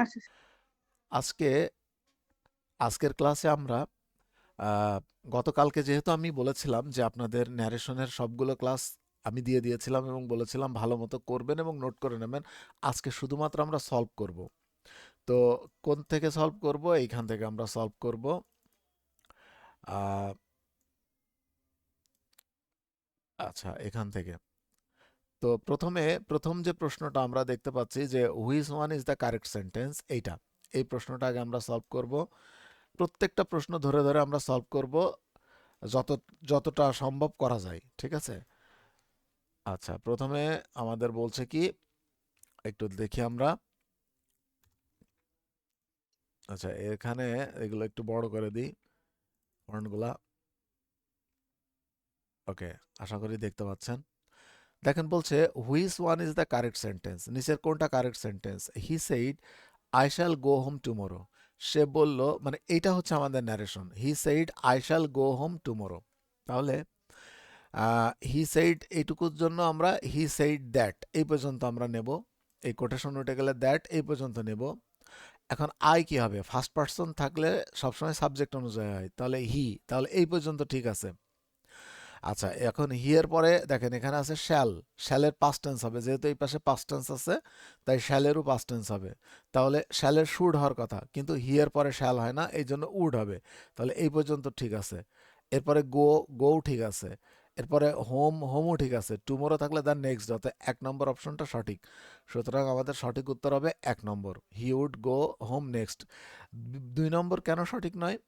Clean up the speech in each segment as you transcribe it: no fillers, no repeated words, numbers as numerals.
আচ্ছা। আজকে আজকের ক্লাসে আমরা আহ, গতকালকে যেহেতু আমি বলেছিলাম যে আপনাদের ন্যারেশনের সবগুলো ক্লাস আমি দিয়ে দিয়েছিলাম এবং বলেছিলাম ভালো মতো করবেন এবং নোট করে নেবেন। আজকে শুধুমাত্র আমরা সলভ করব। তো কোন থেকে সলভ করব? এইখান থেকে আমরা সলভ করব। আহ, আচ্ছা, এখান থেকে। তো প্রথম যে প্রশ্নটা আমরা দেখতে পাচ্ছি যে which one is the correct sentence, এই প্রশ্নটা আগে আমরা সলভ করব। প্রত্যেকটা প্রশ্ন ধরে ধরে আমরা সলভ করব, যত যতটা সম্ভব করা যায়, ঠিক আছে? আচ্ছা, প্রথমে আমাদের বলছে কি, একটু দেখি আমরা। আচ্ছা, এখানে এগুলো একটু বড় করে দিই, ফন্টগুলা। ওকে, আশা করি দেখতে পাচ্ছেন। দেখেন বলছে which one is the correct sentence, নিচের কোনটা correct sentence? He said I shall go home tomorrow. সে বলল, মানে এইটা হচ্ছে আমাদের narration. He said I shall go home tomorrow. তাহলে হি সেইড এইটুকুর জন্য আমরা হি সেইড দ্যাট এই পর্যন্ত আমরা নেব। এই কোটেশন উঠে গেলে দ্যাট এই পর্যন্ত নেব। এখন আই কি হবে? ফার্স্ট পার্সন থাকলে সবসময় সাবজেক্ট অনুযায়ী হয়, তাহলে হি, তাহলে এই পর্যন্ত ঠিক আছে। আচ্ছা, এখন হি এর পরে দেখেন এখানে আছে শ্যাল। শ্যালের পাস্ট টেন্স হবে, যেহেতু এই পাশে পাস্ট টেন্স আছে তাই শ্যালেরও পাস্ট টেন্স হবে। তাহলে শ্যালের শুড হওয়ার কথা, কিন্তু হি এর পরে শ্যাল হয় না, এই জন্য উড হবে। তাহলে এই পর্যন্ত ঠিক আছে। এরপরে গো, গো ঠিক আছে। এরপরে হোম, হোমও ঠিক আছে। টুমোরো থাকলে তার নেক্সট, অর্থাৎ 1 নম্বর অপশনটা সঠিক। সুতরাং আমাদের সঠিক উত্তর হবে 1 নম্বর, he would go home next. 2 নম্বর কেন সঠিক নয়?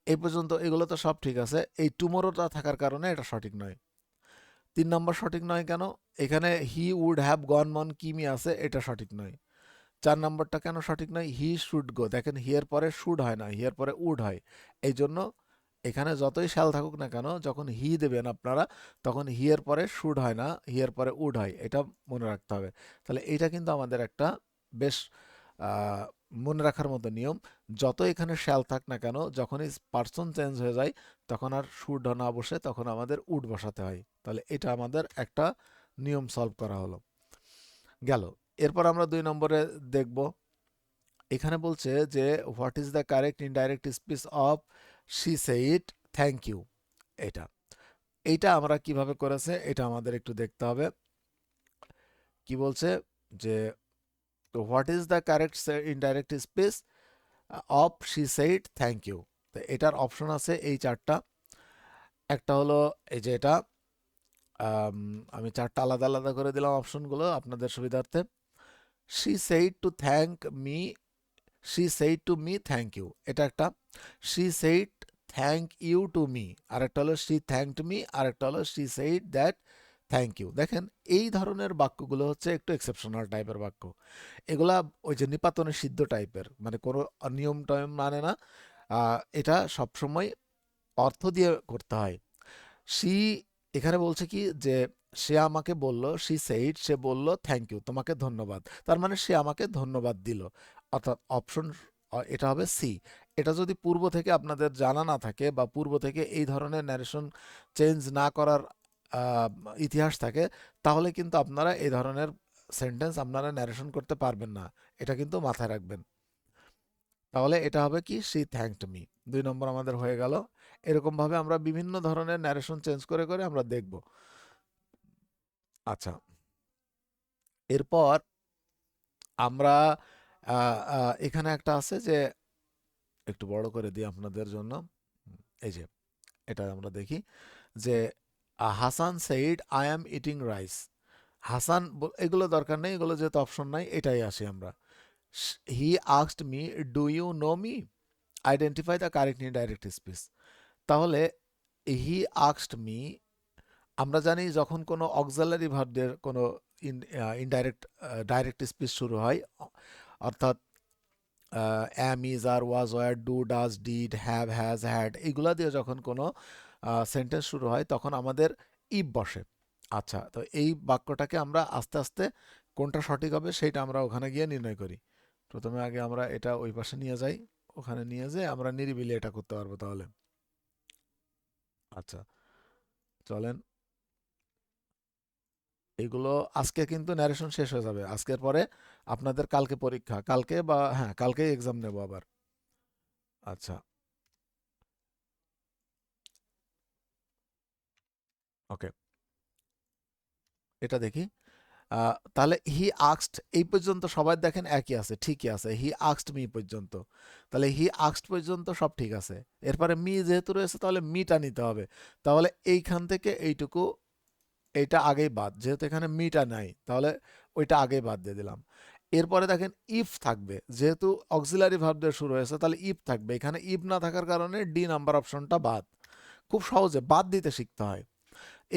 এই পর্যন্ত এগুলো তো সব ঠিক আছে, এই টুমোরোটা থাকার কারণে এটা সঠিক নয়। 3 নম্বর সঠিক নয় কেন? এখানে he would have Gana Mana কিমি আছে, এটা সঠিক নয়। 4 নম্বরটা কেন সঠিক নয়? হি শুড গো, দেখেন হি এর পরে শুড হয় না, হি এর পরে উড হয়। এই জন্য এখানে যতই শ্যাল থাকুক না কেন, যখন হি দেবেন আপনারা, তখন হি এর পরে শুড হয় না, হি এর পরে উড হয়, এটা মনে রাখতে হবে। তাহলে এইটা কিন্তু আমাদের একটা বেশ আহ, মনে রাখার মতো নিয়ম। যত এখানে শ্যাল থাক না কেন, যখনই পার্সন চেঞ্জ হয়ে যায় তখন আর শুড না বসে, তখন আমাদের উড বসাতে হয়। তাহলে এটা আমাদের একটা নিয়ম সলভ করা হলো, গেল। এরপর আমরা 2 নম্বরে দেখব। এখানে বলছে যে what is the correct indirect speech of she said thank you. এটা এইটা আমরা কিভাবে করেছে এটা আমাদের একটু দেখতে হবে। কি বলছে যে what is the correct indirect speech of she said thank you. তো এটার অপশন আছে এই 4টা। একটা হলো এই যে এটা, আম, আমি 4টা আলাদা আলাদা করে দিলাম অপশনগুলো আপনাদের সুবিধার্থে। She said to thank me, she said to me thank you, এটা একটা। She said thank you to me, আর একটা হলো শি থ্যাংকড মি, আর একটা হলো she said that thank you. দেখেন এই ধরনের বাক্যগুলো হচ্ছে একটু এক্সেপশনাল টাইপের বাক্য। এগুলা ওই যে নিপাতনে সিদ্ধ টাইপের, মানে কোনো নিয়ম টয়ম মানে না। এটা সবসময় অর্থ দিয়ে করতে হয়। সি, এখানে বলছে কি যে সে আমাকে বলল, সি সেইড, সে বলল থ্যাংক ইউ, তোমাকে ধন্যবাদ, তার মানে সে আমাকে ধন্যবাদ দিল। অর্থাৎ অপশন এটা হবে সি। এটা যদি পূর্ব থেকে আপনাদের জানা না থাকে বা পূর্ব থেকে এই ধরনের ন্যারেশন চেঞ্জ না করার আহ, ইতিহাস থাকে, তাহলে কিন্তু আপনারা এই ধরনের সেন্টেন্স আপনারা ন্যারেশন করতে পারবেন না। এটা কিন্তু মাথায় রাখবেন। তাহলে এটা হবে কি, সি থ্যাঙ্কড মি। 2 নম্বর আমাদের হয়ে গেল। এরকম ভাবে আমরা বিভিন্ন ধরনের ন্যারেশন চেঞ্জ করে করে আমরা দেখব। আচ্ছা, এরপর আমরা এখানে একটা আছে যে, একটু বড় করে দিই আপনাদের জন্য। এই যে এটা আমরা দেখি যে Hasan said I am eating rice. Hasan এগুলো দরকার নেই, এগুলো যেহেতু অপশন নাই, এটাই আসি আমরা। He asked me do you know me, identify the correct indirect speech. তাহলে হি আস্কড মি, আমরা জানি যখন কোনো অক্সিলারি ভার্ব দিয়ে কোনো ইনডাইরেক্ট ডাইরেক্ট স্পিচ শুরু হয়, অর্থাৎ am, is, are, was, were, do, does, did, have, has, had, এগুলা দিয়ে যখন কোনো সেন্টেন্স শুরু হয় তখন আমাদের ইফ বসে। আচ্ছা, তো এই বাক্যটাকে আমরা আস্তে আস্তে কোনটা সঠিক হবে সেটা আমরা ওখানে গিয়ে নির্ণয় করি। প্রথমে আগে আমরা এটা ওই পাশে নিয়ে যাই, ওখানে নিয়ে যেয়ে আমরা নিরিবিলি এটা করতে পারবো তাহলে। আচ্ছা, চলেন। এগুলো আজকে কিন্তু ন্যারেশন শেষ হয়ে যাবে, আজকের পরে আপনাদের কালকে পরীক্ষা, কালকে বা হ্যাঁ কালকেই এক্সাম নেব আবার। আচ্ছা, ওকে, এটা দেখি। তাহলে হি আক্সড এই পর্যন্ত সবাই দেখেন একই আছে, ঠিকই আছে, হি আক্সড মি পর্যন্ত। তাহলে হি আক্সড পর্যন্ত সব ঠিক আছে। এরপরে মি যেহেতু রয়েছে তাহলে মিটা নিতে হবে। তাহলে এইখান থেকে এইটুকু, এইটা আগেই বাদ, যেহেতু এখানে মিটা নাই তাহলে ওইটা আগেই বাদ দিয়ে দিলাম। এরপরে দেখেন ইফ থাকবে, যেহেতু অক্সিলারি ভার্ব দিয়ে শুরু হয়েছে তাহলে ইফ থাকবে, এখানে ইফ না থাকার কারণে ডি নাম্বার অপশনটা বাদ। খুব সহজে বাদ দিতে শিখতে হয়।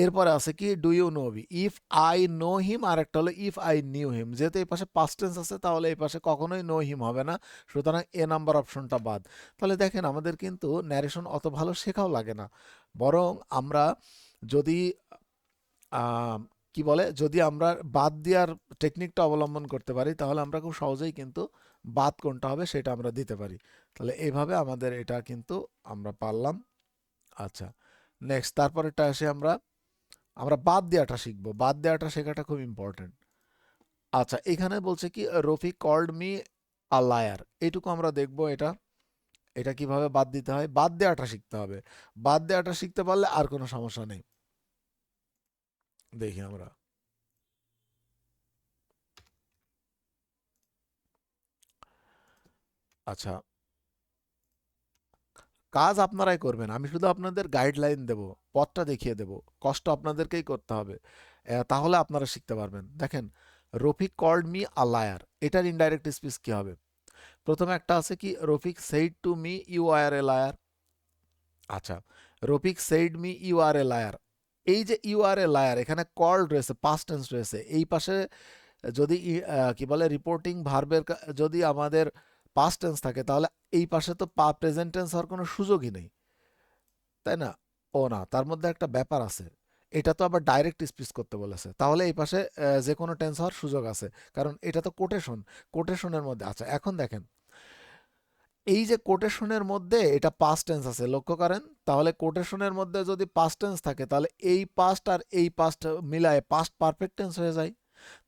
এরপরে আছে কি do you know me, if I know him, আর একটা হলো ইফ আই নিউ হিম। যেহেতু এই পাশে পাস্ট টেন্স আছে তাহলে এই পাশে কখনোই নো হিম হবে না, সুতরাং এ নাম্বার অপশনটা বাদ। তাহলে দেখেন আমাদের কিন্তু ন্যারেশন অত ভালো শেখাও লাগে না, বরং আমরা যদি আহ, কি বলে, যদি আমরা বাদ দেওয়ার টেকনিকটা অবলম্বন করতে পারি তাহলে আমরা খুব সহজেই কিন্তু বাদ কোনটা হবে সেটা আমরা দিতে পারি। তাহলে এইভাবে আমাদের এটা কিন্তু আমরা পারলাম। আচ্ছা, নেক্সট তারপরেরটা আসে আমরা আমরা বাদ দেওয়াটা শিখবো, বাদ দেওয়াটা শেখাটা খুব ইম্পর্টেন্ট। আচ্ছা, এখানে বলছে কি Rafiq called me a liar, এইটুকু আমরা দেখবো এটা, এটা কিভাবে বাদ দিতে হয়, বাদ দেওয়াটা শিখতে হবে। বাদ দেওয়াটা শিখতে পারলে আর কোনো সমস্যা নেই। দেখি আমরা, আচ্ছা, কাজ আপনারাই করবেন, আমি শুধু আপনাদের গাইডলাইন দেব, পথটা দেখিয়ে দেব, কষ্ট আপনাদেরকেই করতে হবে। তাহলে আপনারা শিখতে পারবেন। দেখেন, Rafiq called me a liar, এটার ইনডাইরেক্ট স্পিচ কি হবে? প্রথমে একটা আছে কি Rafiq said to me you are a liar. আচ্ছা, Rafiq said me you are a liar, এই যে ইউ আর এ লায়ার এখানে কল্ড রয়েছে, পাস্ট টেন্স রয়েছে, এই পাশে যদি কি বলে রিপোর্টিং ভার্বের যদি আমাদের পাস্ট টেন্স থাকে তাহলে এই পাশে তো প্রেজেন্ট টেন্স হওয়ার কোনো সুযোগই নেই, তাই না? ও না, তার মধ্যে একটা ব্যাপার আছে, এটা তো আবার ডাইরেক্ট স্পিচ করতে বলেছে, তাহলে এই পাশে যে কোনো টেন্স হওয়ার সুযোগ আছে, কারণ এটা তো কোটেশন, কোটেশনের মধ্যে। আচ্ছা, এখন দেখেন, এই যে কোটেশনের মধ্যে এটা পাস্ট টেন্স আছে, লক্ষ্য করেন, তাহলে কোটেশনের মধ্যে যদি পাস্ট টেন্স থাকে তাহলে এই পাস্ট আর এই পাস্ট মিলায় পাস্ট পারফেক্ট টেন্স হয়ে যায়।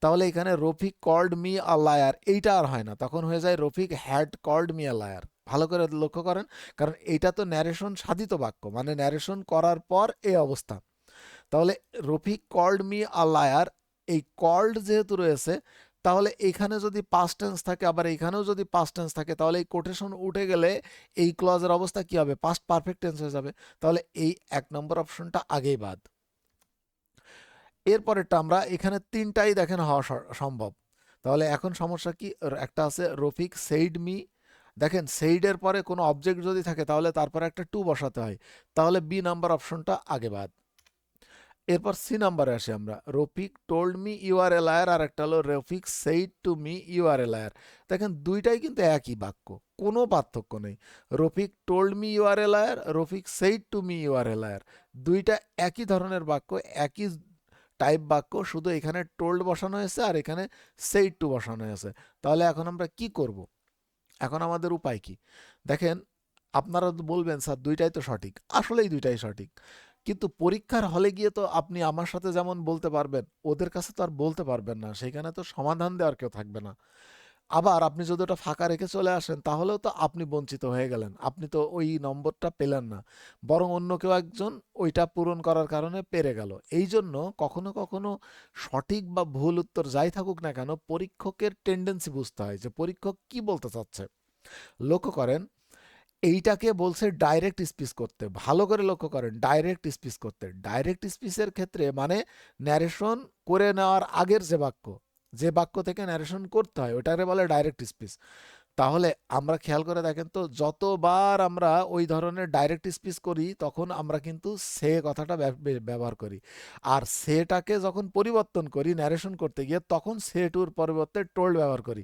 তাহলে এখানে Rafiq called me a liar এইটা আর হয় না, তখন হয়ে যায় Rafiq had called me a liar. ভালো করে লক্ষ্য করেন, কারণ এইটা তো ন্যারেশন সাধিত বাক্য, মানে ন্যারেশন করার পর এই অবস্থা। তাহলে Rafiq called me a liar, এই কল্ড যেহেতু রয়েছে তাহলে এখানে যদি পাস্ট টেন্স থাকে আবার এখানেও যদি পাস্ট টেন্স থাকে তাহলে এই কোটেশন উঠে গেলে এই ক্লজের অবস্থা কি হবে, পাস্ট পারফেক্ট টেন্স হয়ে যাবে। তাহলে এই এক নম্বর অপশনটা আগেই বাদ। এরপরেরটা আমরা এখানে তিনটাই দেখেন হওয়া সম্ভব। তাহলে এখন সমস্যা কি, একটা আছে রফিক সেইড মি, দেখেন সেইডের পরে কোনো অবজেক্ট যদি থাকে তাহলে তারপরে একটা টু বসাতে হয়, তাহলে বি নাম্বার অপশনটা আগে বাদ। এরপর সি নাম্বারে আসি আমরা, Rafiq told me you are a liar, আর একটা হলো Rafiq said to me you are a liar. দেখেন দুইটাই কিন্তু একই বাক্য, কোনো পার্থক্য নেই। Rafiq told me you are a liar, Rafiq said to me you are a liar, দুইটা একই ধরনের বাক্য, একই টাইপ বাক্য, শুধু এখানে টোল্ড বসানো হয়েছে আর এখানে সেইড টু বসানো হয়েছে। তাহলে এখন আমরা কি করব, এখন আমাদের উপায় কি? দেখেন, আপনারা তো বলবেন স্যার দুইটাই তো সঠিক, আসলেই দুইটাই সঠিক, কিন্তু পরীক্ষার হলে গিয়ে তো আপনি আমার সাথে যেমন বলতে পারবেন ওদের কাছে তো আর বলতে পারবেন না, সেখানে তো সমাধান দেওয়ার কেউ থাকবে না। আবার আপনি যদি ওটা ফাঁকা রেখে চলে আসেন তাহলেও তো আপনি বঞ্চিত হয়ে গেলেন, আপনি তো ওই নম্বরটা পেলেন না, বরং অন্য কেউ একজন ওইটা পূরণ করার কারণে পেরে গেল। এই জন্য কখনো কখনো সঠিক বা ভুল উত্তর যাই থাকুক না কেন, পরীক্ষকের টেন্ডেন্সি বুঝতে হয় যে পরীক্ষক কি বলতে চাচ্ছে। লক্ষ্য করেন, এইটাকে বলছে ডাইরেক্ট স্পিচ করতে, ভালো করে লক্ষ্য করেন, ডাইরেক্ট স্পিচ করতে। ডাইরেক্ট স্পিচের ক্ষেত্রে মানে ন্যারেশন করে নেওয়ার আগের যে বাক্য, যে বাক্য থেকে ন্যারেশন করতে হয় ওটাকে বলে ডাইরেক্ট স্পিচ। তাহলে আমরা খেয়াল করে দেখেন তো, যতবার আমরা ওই ধরনের ডাইরেক্ট স্পিচ করি তখন আমরা কিন্তু সে কথাটা ব্যবহার করি, আর সেটাকে যখন পরিবর্তন করি ন্যারেশন করতে গিয়ে তখন সে টুর পরিবর্তে টোল্ড ব্যবহার করি।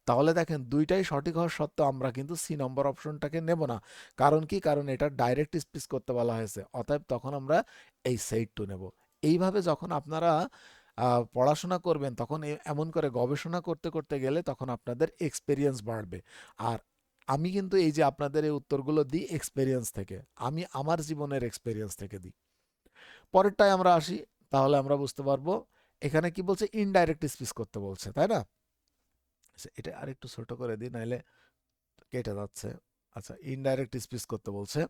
তাহলে দেখেন দুইটাই সঠিক হওয়ার সত্ত্বেও আমরা কিন্তু সি নম্বর অপশনটাকে নেব না। কারণ কি, কারণ এটা ডাইরেক্ট স্পিচ করতে বলা হয়েছে, অতএব তখন আমরা এই সেইড টু নেব। এইভাবে যখন আপনারা পড়াশোনা করবেন তখন এমন করে গবেষণা করতে করতে গেলে তখন আপনাদের এক্সপেরিয়েন্স বাড়বে। আর আমি কিন্তু এই যে আপনাদের এই উত্তরগুলো দিই এক্সপেরিয়েন্স থেকে, আমি আমার জীবনের এক্সপেরিয়েন্স থেকে দিই। পরেরটায় আমরা আসি, তাহলে আমরা বুঝতে পারবো এখানে কি বলছে, ইনডাইরেক্ট স্পিচ করতে বলছে, তাই না? আচ্ছা, এটা আরেকটু ছোট করে দিই, নাইলে কেটে যাচ্ছে। আচ্ছা, ইনডাইরেক্ট স্পিচ করতে বলছে।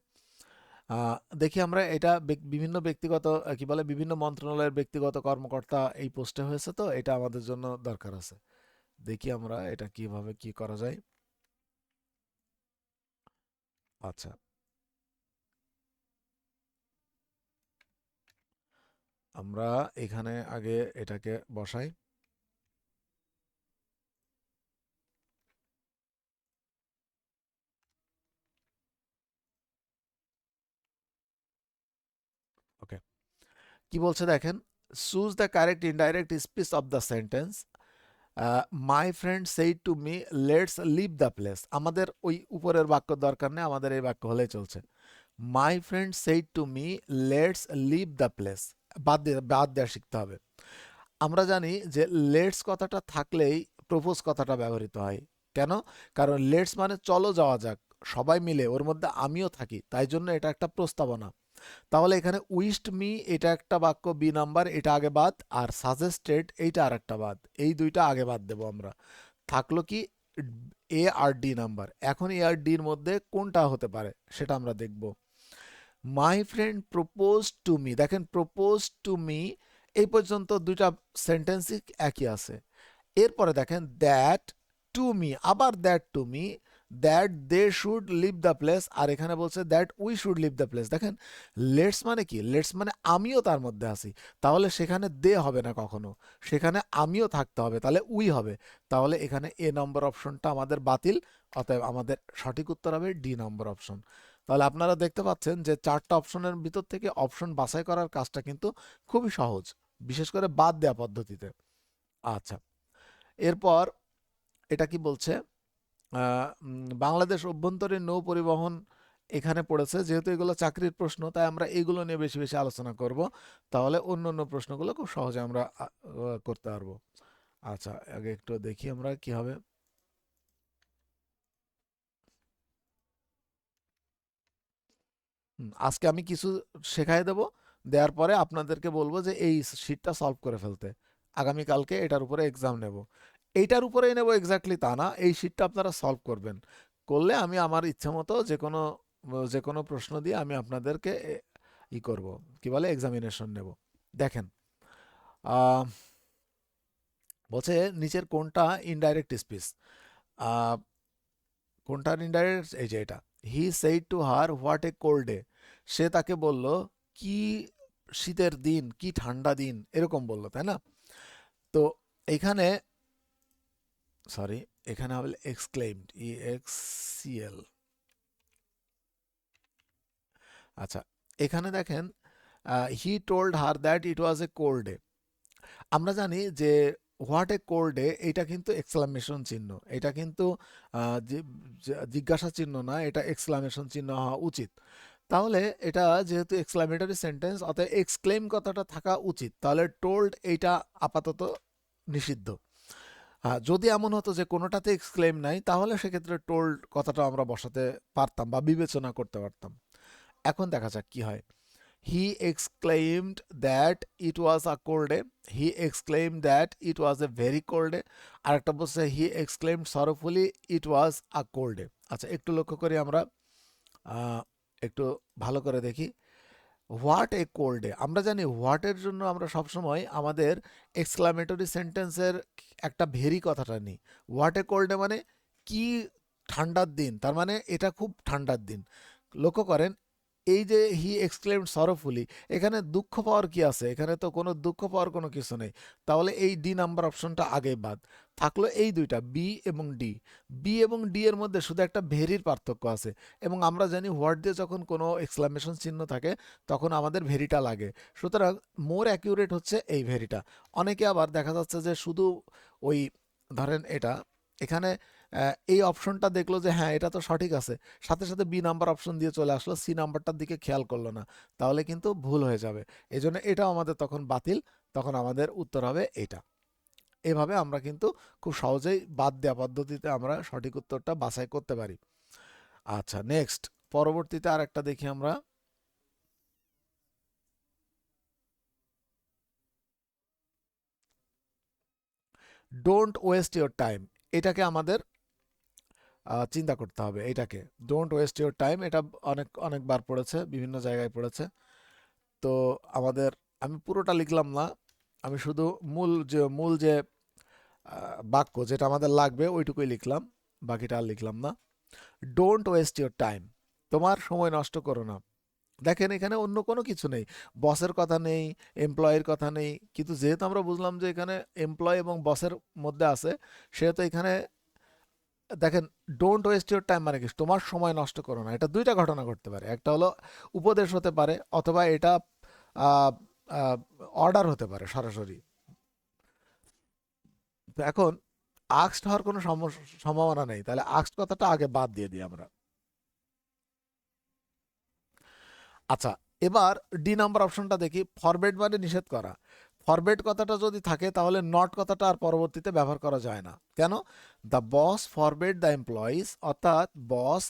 দেখি আমরা এটা বিভিন্ন ব্যক্তিগত কি বলে, বিভিন্ন মন্ত্রণালয়ের ব্যক্তিগত কর্মকর্তা এই পোস্টে হয়েছে, তো এটা আমাদের জন্য দরকার আছে। দেখি আমরা এটা কিভাবে কি করা যায়। আচ্ছা, আমরা এখানে আগে এটাকে বসাই। ওকে, কি বলছে দেখেন, choose the correct indirect speech of the sentence. My friend said to me let's leave the place. আমাদের ওই উপরের বাক্য দরকার নেই, আমাদের এই বাক্য হলেই চলছে। My friend said to me let's leave the place. বাদ দেওয়া শিখতে হবে। আমরা জানি যে লেটস কথাটা থাকলেই প্রপোজ কথাটা ব্যবহৃত হয়। কেন? কারণ লেটস মানে চলো যাওয়া যাক, সবাই মিলে, ওর মধ্যে আমিও থাকি, তাই জন্য এটা একটা প্রস্তাবনা। তাহলে এখানে উইশড মি এটা একটা বাক্য, বি নাম্বার, এটা আগে বাদ, আর সাজেস্টেড এইটা আর একটা বাদ, এই দুইটা আগে বাদ দেবো আমরা। থাকলো কি, এ আর ডি নাম্বার। এখন এ আর ডির মধ্যে কোনটা হতে পারে সেটা আমরা দেখব। My friend propose to me, দেখেন প্রপোজ টু মি এই পর্যন্ত দুইটা সেন্টেন্সই একই আছে। এরপরে দেখেন দ্যাট টু মি, আবার that to me, that they should leave the place, আর এখানে বলছে that we should leave the place. দেখেন লেটস মানে কি, লেটস মানে আমিও তার মধ্যে আছি, তাহলে সেখানে দে হবে না কখনো, সেখানে আমিও থাকতে হবে, তাহলে উই হবে। তাহলে এখানে এ নম্বর অপশনটা আমাদের বাতিল, অতএব আমাদের সঠিক উত্তর হবে ডি নম্বর অপশন। তাহলে আপনারা দেখতে পাচ্ছেন যে চারটা অপশনের ভিতর থেকে অপশন বাছাই করার কাজটা কিন্তু খুবই সহজ, বিশেষ করে বাদ দেওয়া পদ্ধতিতে। আচ্ছা, এরপর এটা কি বলছে, বাংলাদেশ অভ্যন্তরীণ নৌ পরিবহন এখানে পড়েছে, যেহেতু এগুলো চাকরির প্রশ্ন তাই আমরা এগুলো নিয়ে বেশি বেশি আলোচনা করব, তাহলে অন্য অন্য প্রশ্নগুলো খুব সহজে আমরা করতে পারবো। আচ্ছা, আগে একটু দেখি আমরা কি হবে। আজকে আমি কিছু শেখাই দেব, দেওয়ার পরে আপনাদেরকে বলবো যে এই শীটটা সলভ করে ফেলতে। আগামীকালকে এটার উপরে এক্সাম নেব, এইটার উপরেই নেব এক্স্যাক্টলি তা না, এই শীটটা আপনারা সলভ করবেন। করলে আমি আমার ইচ্ছা মতো যে কোনো প্রশ্ন দিয়ে আমি আপনাদেরকে ই করব, কি বলে, এক্সামিনেশন নেব। দেখেন, আহ, বলছে নিচের কোনটা ইনডাইরেক্ট স্পিচ। কোনটা ইনডাইরেক্ট, এই যে এটা। He said to her what a cold day, সে তাকে বলল কি শীতের দিন, কি ঠান্ডা দিন, এরকম বলল, তাই না? তো এখানে, সরি, এখানে হবে এক্সক্লেইমড, EXCL। আচ্ছা, এখানে দেখেন he told her that it was A cold day. আমরা জানি যে হোয়াট এ কোল্ড ডে এটা কিন্তু এক্সক্লামেশন চিহ্ন, এটা কিন্তু জিজ্ঞাসা চিহ্ন না, এটা এক্সক্লামেশন চিহ্ন হওয়া উচিত। তাহলে এটা যেহেতু এক্সক্লামেটরি সেন্টেন্স, অতএব এক্সক্লেম কথাটা থাকা উচিত, তাহলে টোল্ড এইটা আপাতত নিষিদ্ধ। যদি এমন হতো যে কোনোটাতে এক্সক্লেম নাই, তাহলে সেক্ষেত্রে টোল্ড কথাটা আমরা বসাতে পারতাম বা বিবেচনা করতে পারতাম। এখন দেখা যাক কি হয়। He exclaimed that it was a cold day, he exclaimed that it was a very cold day, আরেকটা বলছে he exclaimed sorrowfully it was a cold day. আচ্ছা, একটু লক্ষ্য করি আমরা, আহ, একটু ভালো করে দেখি। হোয়াট এ কোল্ড ডে, আমরা জানি হোয়াটের জন্য আমরা সবসময় আমাদের এক্সক্লামেটরি সেন্টেন্সের একটা ভেরি কথাটা নিই। হোয়াট এ কোল্ড ডে মানে কি ঠান্ডার দিন, তার মানে এটা খুব ঠান্ডার দিন। লক্ষ্য করেন, এই যে হি এক্সক্লেমড সরোফুলি, এখানে দুঃখ পাওয়ার কি আছে? এখানে তো কোনো দুঃখ পাওয়ার কোনো কিছু নেই, তাহলে এই ডি নাম্বার অপশনটা আগে বাদ। থাকলো এই দুইটা, বি এবং ডি। বি এবং ডি এর মধ্যে শুধু একটা ভেরির পার্থক্য আছে, এবং আমরা জানি হোয়াট দিয়ে যখন কোনো এক্সক্লামেশন চিহ্ন থাকে তখন আমাদের ভেরিটা লাগে, সুতরাং মোর অ্যাকিউরেট হচ্ছে এই ভেরিটা। অনেকে আবার দেখা যাচ্ছে যে শুধু ওই, ধরেন এটা, এখানে এই অপশনটা দেখলো যে হ্যাঁ এটা তো সঠিক আছে, সাথে সাথে বি নাম্বার অপশন দিয়ে চলে আসলো, সি নাম্বারটার দিকে খেয়াল করলো না, তাহলে কিন্তু ভুল হয়ে যাবে। এই জন্য এটাও আমাদের তখন বাতিল, তখন আমাদের উত্তর হবে এটা। এভাবে আমরা কিন্তু খুব সহজেই বাদ দেওয়া পদ্ধতিতে আমরা সঠিক উত্তরটা বাছাই করতে পারি। আচ্ছা, নেক্সট, পরবর্তীতে আর একটা দেখি আমরা। ডোন্ট ওয়েস্ট ইওর টাইম, এটাকে আমাদের চিন্তা করতে হবে। এটাকে ডোন্ট ওয়েস্ট ইওর টাইম, এটা অনেকবার পড়েছে, বিভিন্ন জায়গায় পড়েছে। তো আমাদের, আমি পুরোটা লিখলাম না, আমি শুধু মূল যে বাক্য যেটা আমাদের লাগবে ওইটুকুই লিখলাম, বাকিটা আর লিখলাম না। ডোন্ট ওয়েস্ট ইওর টাইম, তোমার সময় নষ্ট করো না। দেখেন এখানে অন্য কোনো কিছু নেই, বসের কথা নেই, এমপ্লয়ের কথা নেই, কিন্তু যেহেতু আমরা বুঝলাম যে এখানে এমপ্লয় এবং বসের মধ্যে আছে, সেহেতু এখানে দেখেন ডোন্ট ওয়েস্ট ইউর টাইম মানে কি, তোমার সময় নষ্ট করো না। এটা দুইটা ঘটনা ঘটতে পারে, একটা হলো উপদেশ হতে পারে, অথবা এটা অর্ডার হতে পারে সরাসরি। তো এখন আক্সড হওয়ার কোনো সম্ভাবনা নেই, তাহলে আক্সড কথাটা আগে বাদ দিয়ে দিই আমরা। আচ্ছা, এবার ডি নাম্বার অপশনটা দেখি, ফরবেড মানে নিষেধ করা। ফরবেড কথাটা যদি থাকে তাহলে নট কথাটা আর পরবর্তীতে ব্যবহার করা যায় না। কেন? The boss forbade the employees, অর্থাৎ বস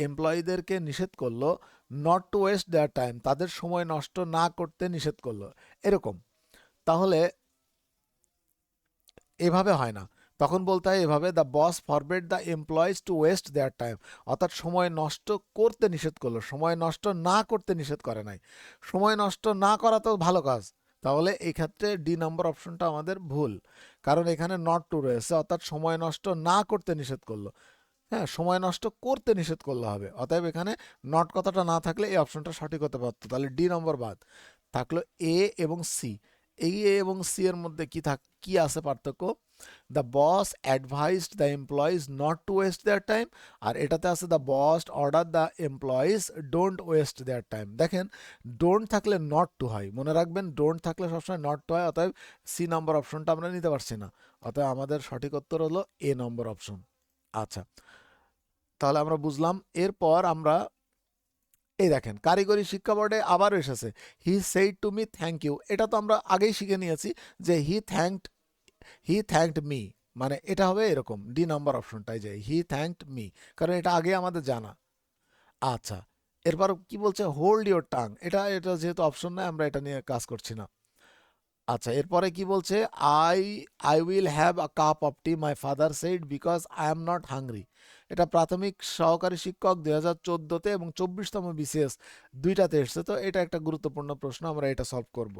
এমপ্লয়ীদেরকে নিষেধ করলো not to waste their time, তাদের সময় নষ্ট না করতে নিষেধ করলো, এরকম। তাহলে এভাবে হয় না, তখন বলতে হয় এভাবে, the boss forbade the employees to waste their time, অর্থাৎ সময় নষ্ট করতে নিষেধ করলো, সময় নষ্ট না করতে নিষেধ করে নাই। সময় নষ্ট না করা তো ভালো কাজ, তাহলে এই ক্ষেত্রে ডি নম্বর অপশনটা আমাদের ভুল, কারণ এখানে নট টু রয়েছে, অর্থাৎ সময় নষ্ট না করতে নিষেধ করলো। হ্যাঁ, সময় নষ্ট করতে নিষেধ করলে হবে, অতএব এখানে নট কথাটা না থাকলে এই অপশনটা সঠিক হতে পারতো, তাহলে ডি নম্বর বাদ। থাকলো এ এবং সি। এই এ এবং সি এর মধ্যে কি আছে পার্থক্য? The boss advised the employees not to waste their time, আর এটাতে আছে the boss order the employees don't waste their time. দেখেন ডোন্ট থাকলে নট টু হয়, মনে রাখবেন ডোন্ট থাকলে সবসময় নট টু হয়, অতএব সি নম্বর অপশনটা আমরা নিতে পারছি না, অতএব আমাদের সঠিক উত্তর হলো এ নম্বর অপশন। আচ্ছা, তাহলে আমরা বুঝলাম। এরপর আমরা এই দেখেন কারিগরি শিক্ষা বোর্ডে আবারও এসেছে, he said to me thank you, এটা তো আমরা আগেই শিখে নিয়েছি যে হি থ্যাঙ্কড মি, মানে এটা হবে এরকম ডি নাম্বার অপশনটাই, যে হি থ্যাঙ্কড মি, কারণ এটা আগে আমাদের জানা। আচ্ছা, এরপর কি বলছে, হোল্ড ইওর টাং, এটা এটা যেহেতু অপশন নয় আমরা এটা নিয়ে কাজ করছি না। আচ্ছা, এরপরে কি বলছে, I I will have a cup of T my father said because I am not hungry. এটা প্রাথমিক সহকারী শিক্ষক 2014-তে এবং 24তম বিসিএস দুইটাতে এসছে, তো এটা একটা গুরুত্বপূর্ণ প্রশ্ন, আমরা এটা সলভ করব।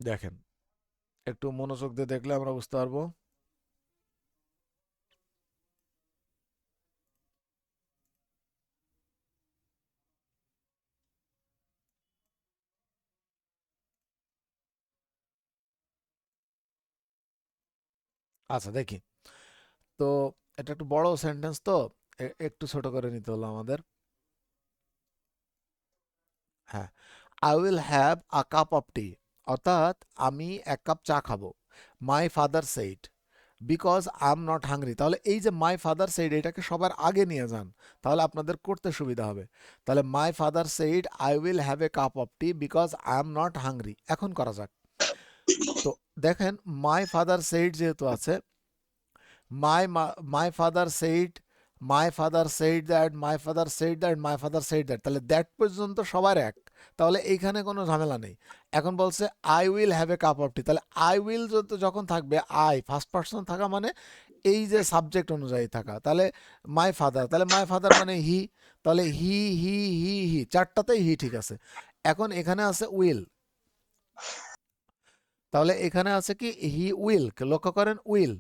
দেখেন একটু মনোযোগ দিয়ে দেখলে আমরা বুঝতে পারবো। আচ্ছা দেখি, তো এটা একটু বড় সেন্টেন্স, তো একটু ছোট করে নিতে হলো আমাদের। হ্যাঁ, I will have a cup of tea, অর্থাৎ আমি এক কাপ চা খাবো। My father said because I am not hungry, তাহলে এই যে মাই ফাদার সেইড এটাকে সবার আগে নিয়ে যান, তাহলে আপনাদের করতে সুবিধা হবে। তাহলে মাই father said I will have a cup of tea because I am not hungry, এখন করা যাক। তো দেখেন মাই ফাদার সেইড যেহেতু আছে, মাই father said, my father said that, my father said that, my father said that, তাহলে দ্যাট পর্যন্ত সবার এক, তাহলে এইখানে কোনো ঝামেলা নেই। এখন বলছে I will have a cup of tea, তাহলে আই উইল যখন থাকবে, আই ফার্স্ট পার্সন থাকা মানে এই যে সাবজেক্ট অনুযায়ী থাকা, তাহলে মাই ফাদার, তাহলে মাই ফাদার মানে হি, তাহলে হি চারটাতেই হি ঠিক আছে। এখন এখানে আছে উইল, তাহলে এখানে আছে কি হি উইল, লক্ষ্য করেন উইল,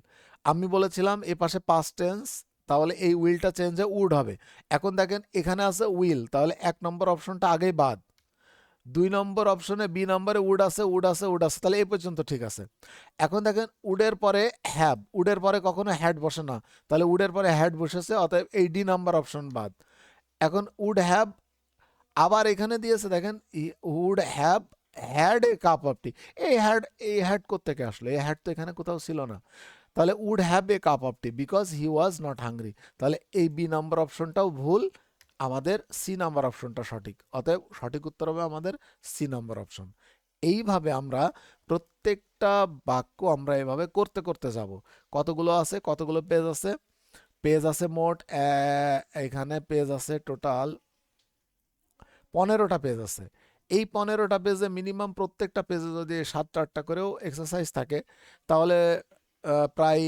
আমি বলেছিলাম এ পাশে পাস্ট টেন্স, তাহলে এই উইলটা চেঞ্জ হয়ে উড হবে। এখন দেখেন এখানে আছে উইল, তাহলে এক নম্বর অপশনটা আগেই বাদ। দুই নম্বর অপশনে বি নম্বরে উড আছে, তাহলে এই পর্যন্ত ঠিক আছে। এখন দেখেন উডের পরে হ্যাভ, উডের পরে কখনো হ্যাড বসে না, তাহলে উডের পরে হ্যাড বসেছে, অতএব এই ডি নাম্বার অপশন বাদ। এখন উড হ্যাভ, আবার এখানে দিয়েছে দেখেন would have had a cup of tea, এই হ্যাড কোত্থেকে আসলো, এই হ্যাড তো এখানে কোথাও ছিল না, তাহলে would have a cup of tea because he was not hungry, তাহলে এই বি নাম্বার অপশনটাও ভুল, আমাদের সি নাম্বার অপশনটা সঠিক, অতএব সঠিক উত্তর হবে আমাদের সি নাম্বার অপশন। এইভাবে আমরা প্রত্যেকটা বাক্য আমরা এভাবে করতে করতে যাব। কতগুলো আছে, কতগুলো পেজ আছে? পেজ আছে মোট এখানে পেজ আছে টোটাল 15টা পেজ আছে। এই 15টা পেজে মিনিমাম প্রত্যেকটা পেজে যদি 7টা 8টা করেও এক্সারসাইজ থাকে, তাহলে প্রায়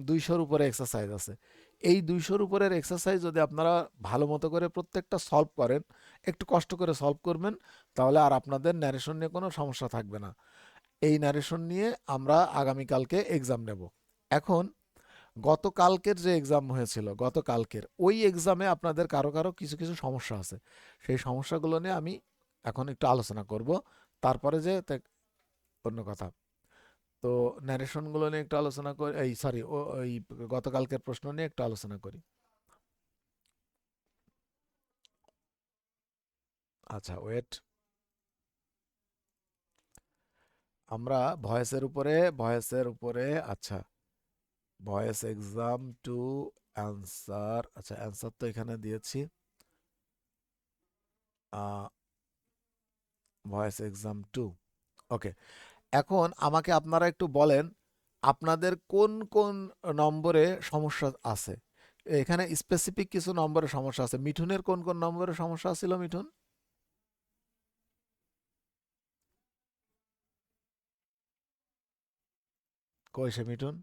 200-র উপরে এক্সারসাইজ আছে। এই 200-র উপরের এক্সারসাইজ যদি আপনারা ভালো মতো করে প্রত্যেকটা সলভ করেন, একটু কষ্ট করে সলভ করবেন, তাহলে আর আপনাদের ন্যারেশন নিয়ে কোনো সমস্যা থাকবে না। এই ন্যারেশন নিয়ে আমরা আগামীকালকে এক্সাম নেব। এখন গতকালকের যে এক্সাম হয়েছিল, গতকালকের ওই এক্সামে আপনাদের কারো কারো কিছু কিছু সমস্যা আছে। সেই সমস্যাগুলো নিয়ে আমি এখন একটু আলোচনা করব, তারপরে যে অন্য কথা। তো ন্যারেশনগুলো নিয়ে একটু আলোচনা করি, এই সরি ওই গতকালকের প্রশ্ন নিয়ে একটু আলোচনা করি। আচ্ছা ওয়েট, আমরা ভয়েসের উপরে আচ্ছা ভয়েস এক্সাম টু অ্যান্সার, আচ্ছা অ্যান্সার তো এখানে দিয়েছি। ভয়েস এক্সাম টু, ওকে। এখন আমাকে আপনারা একটু বলেন আপনাদের কোন কোন নম্বরে সমস্যা আছে। এখানে স্পেসিফিক কিছু নম্বরে সমস্যা আছে। মিঠুনের কোন কোন নম্বরে সমস্যা ছিল মিঠুন? কই সে মিঠুন?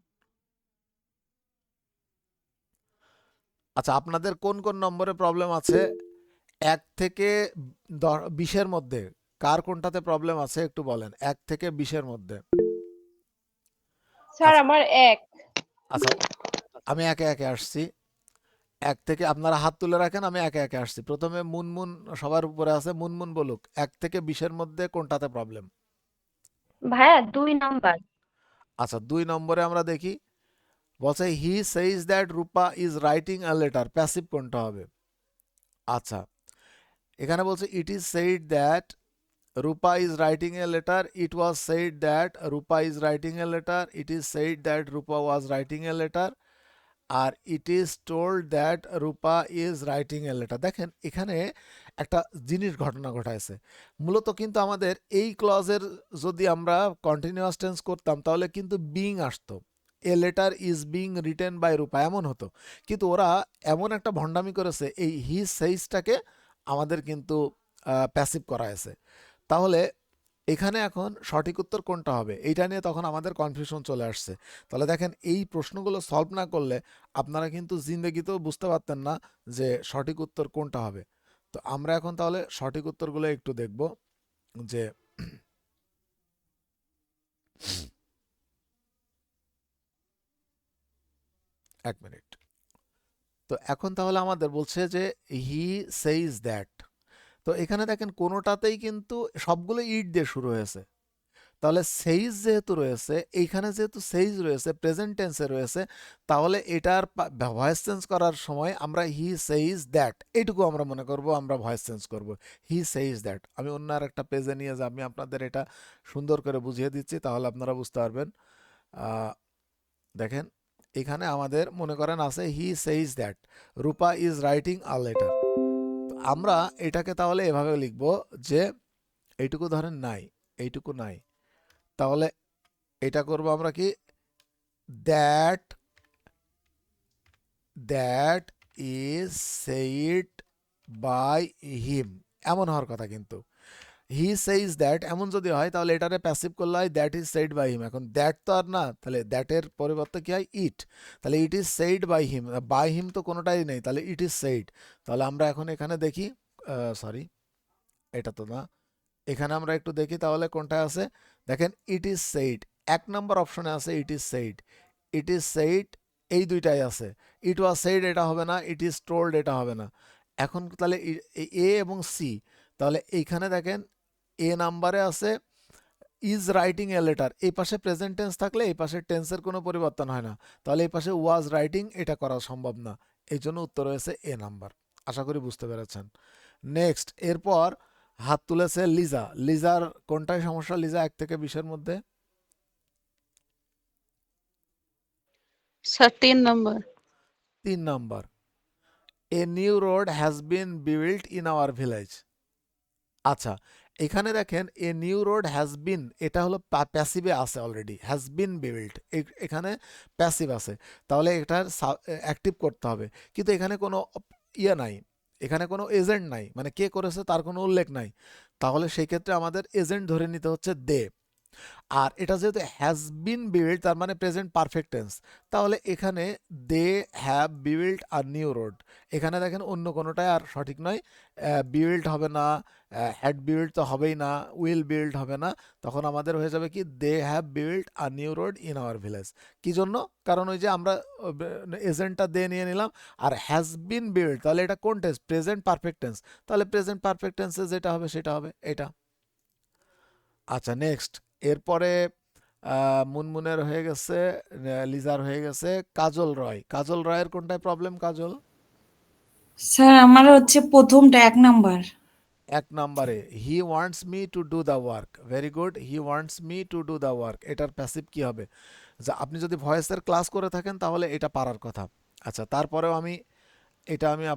আচ্ছা আপনাদের কোন কোন নম্বরে প্রবলেম আছে 1 থেকে 20-এর মধ্যে? কার কোনটাতে প্রবলেম আছে একটু বলেন, 1 থেকে 20-এর মধ্যে। স্যার আচ্ছা আমার 1। আচ্ছা, আমি একে একে আসছি। 1 থেকে আপনারা হাত তুলে রাখেন, আমি একে একে আসছি। প্রথমে মুনমুন সবার উপরে আছে, মুনমুন বলুক 1 থেকে 20-এর মধ্যে কোনটাতে প্রবলেম। ভাইয়া 2 নাম্বার। আচ্ছা 2 নম্বরে আমরা দেখি, বলছে he says that Rupa is writing a letter, passive কোনটা হবে? আচ্ছা এখানে বলছে it is said that Rupa is writing a letter, it was said that Rupa is writing a letter, it is said that Rupa was writing a letter, আর it is told that Rupa is writing a letter. দেখেন এখানে একটা জিনিস ঘটনা ঘটাইছে। মূলত কিন্তু আমাদের এই ক্লজের যদি আমরা কন্টিনিউয়াস টেন্স করতাম তাহলে কিন্তু বিং আসতো, a letter is being written by Rupa, এমন হতো। কিন্তু ওরা এমন একটা ভণ্ডামি করেছে, এই হি সেইজটাকে আমাদের কিন্তু প্যাসিভ করা হয়েছে। তাহলে এখানে এখন সঠিক উত্তর কোনটা হবে এইটা নিয়ে তখন আমাদের কনফিউশন চলে আসছে। তাহলে দেখেন এই প্রশ্নগুলো সলভ না করলে আপনারা কিন্তু জিন্দগিতেও বুঝতে পারতেন না যে সঠিক উত্তর কোনটা হবে। তো আমরা এখন তাহলে সঠিক উত্তরগুলো একটু দেখব যে 1 মিনিট। তো এখন তাহলে আমাদের বলছে যে হি সেইজ দ্যাট, তো এখানে দেখেন কোনোটাতেই কিন্তু সবগুলো ইট দিয়ে শুরু হয়েছে। তাহলে সেইজ যেহেতু রয়েছে, এইখানে যেহেতু সেইজ রয়েছে, প্রেজেন্ট টেন্সে রয়েছে, তাহলে এটার ভয়েস চেঞ্জ করার সময় আমরা হি সেইজ দ্যাট এইটুকু আমরা মনে করব, আমরা ভয়েস চেঞ্জ করব হি সেইজ দ্যাট। আমি অন্য আর একটা পেজে নিয়ে যে আমি আপনাদের এটা সুন্দর করে বুঝিয়ে দিচ্ছি, তাহলে আপনারা বুঝতে পারবেন। দেখেন এখানে আমাদের মনে করেন আছে he says that Rupa is writing a letter. আমরা এটাকে তাহলে এভাবে লিখব যে এইটুকু ধরেন নাই, এইটুকু নাই, তাহলে এটা করব আমরা কি, that that is said by him, এমন হওয়ার কথা। কিন্তু হি সেইজ দ্যাট এমন যদি হয় তাহলে এটারে প্যাসিভ করলে হয় that is said by him. এখন দ্যাট তো আর না, তাহলে দ্যাটের পরিবর্তে কি হয় ইট, তাহলে it is said by him, by him তো কোনোটাই নেই, তাহলে ইট ইজ সেইড। তাহলে আমরা এখন এখানে দেখি, সরি এটা তো না, এখানে আমরা একটু দেখি তাহলে কোনটা আছে। দেখেন ইট ইজ সেইড 1 নম্বর অপশনে আছে, it is said, it is said এই দুইটাই আছে। ইট ওয়াজ সেইড এটা হবে না, ইট ইজ টোল্ড এটা হবে না। এখন তাহলে এ এবং সি, তাহলে এইখানে দেখেন এ নাম্বারে আছে ইজ রাইটিং এ লেটার, এই পাশে প্রেজেন্ট টেন্স থাকলে এই পাশে টেন্সের কোনো পরিবর্তন হয় না, তাহলে এই পাশে ওয়াজ রাইটিং এটা করা সম্ভব না, এই জন্য উত্তর হয়েছে এ নাম্বার। আশা করি বুঝতে পেরেছেন। নেক্সট, এরপর হাত তুলেছে লিজা। লিজার কোনটায় সমস্যা লিজা 1 থেকে 20-এর মধ্যে? Sir 3 number. 3 number. A new road has been built in our village. আচ্ছা, এখানে দেখেন a new road has been, এটা হলো প্যাসিভে আছে অলরেডি, হ্যাজ বিন বিল্ট, এখানে প্যাসিভ আছে, তাহলে এটার অ্যাক্টিভ করতে হবে। কিন্তু এখানে কোনো ইয়ে নাই, এখানে কোনো এজেন্ট নাই, মানে কে করেছে তার কোনো উল্লেখ নাই, তাহলে সেই ক্ষেত্রে আমাদের এজেন্ট ধরে নিতে হচ্ছে দে। আর এটা যেহেতু হ্যাজ বিন বিল্ড, তার মানে প্রেজেন্ট পারফেক্ট টেন্স, তাহলে এখানে they have build are new road, এখানে দেখেন অন্য কোনোটাই আর সঠিক নয়। বিল্ড হবে না, হ্যাড বিল্ড তো হবেই না, উইল বিল্ড হবে না, তখন আমাদের হয়ে যাবে কি they have build are new road in our village. কি জন্য? কারণ ওই যে আমরা এজেন্টটা দে নিয়ে নিলাম, আর হ্যাজ বিন বিল্ড, তাহলে এটা কোন টেন্স? প্রেজেন্ট পারফেক্ট টেন্স, তাহলে প্রেজেন্ট পারফেক্ট টেন্সে যেটা হবে সেটা হবে এটা। আচ্ছা, নেক্সট। এরপরে মুনমুনের হয়ে গেছে, লিজার হয়ে গেছে, কাজল রয়। কাজল রয়ের কোনটায় প্রবলেম কাজল? স্যার আমার হচ্ছে প্রথমটা 1 নাম্বার। এক নম্বরে হি wants me two do the work. Very good, he wants me two do the work, এটার প্যাসিভ কি হবে? যা আপনি যদি ভয়েসের ক্লাস করে থাকেন তাহলে এটা পারার কথা। আচ্ছা, তারপরেও আমি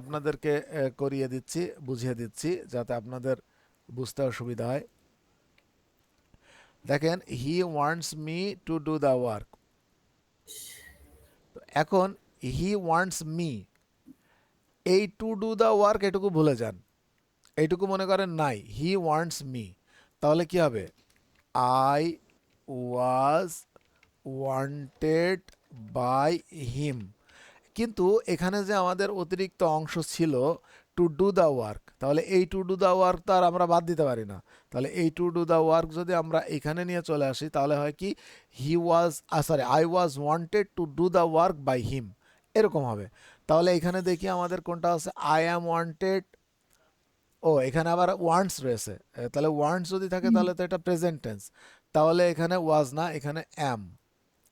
আপনাদেরকে করিয়ে দিচ্ছি, বুঝিয়ে দিচ্ছি যাতে আপনাদের বুঝতে অসুবিধা হয়। দেখেন, হি wants me two do the work, এখন হি ওয়ান্টস মি, এই টু ডু দ্য ওয়ার্ক এটুকু ভুলে যান, এইটুকু মনে করেন নাই, হি ওয়ান্টস মি, তাহলে কি হবে? I was wanted by him. কিন্তু এখানে যে আমাদের অতিরিক্ত অংশ ছিল টু ডু দ্য ওয়ার্ক, তাহলে এই টু ডু দ্য ওয়ার্ক তো আর আমরা বাদ দিতে পারি না, তাহলে এই টু ডু দ্য ওয়ার্ক যদি আমরা এখানে নিয়ে চলে আসি তাহলে হয় কি he was, sorry, I was wanted to do the work by him, এরকম হবে। তাহলে এখানে দেখি আমাদের কোনটা আছে, আই অ্যাম ওয়ান্টেড, ও এখানে আবার ওয়ান্টস রয়েছে, তাহলে ওয়ান্টস যদি থাকে তাহলে তো এটা প্রেজেন্ট টেন্স, তাহলে এখানে ওয়াজ না, এখানে অ্যাম,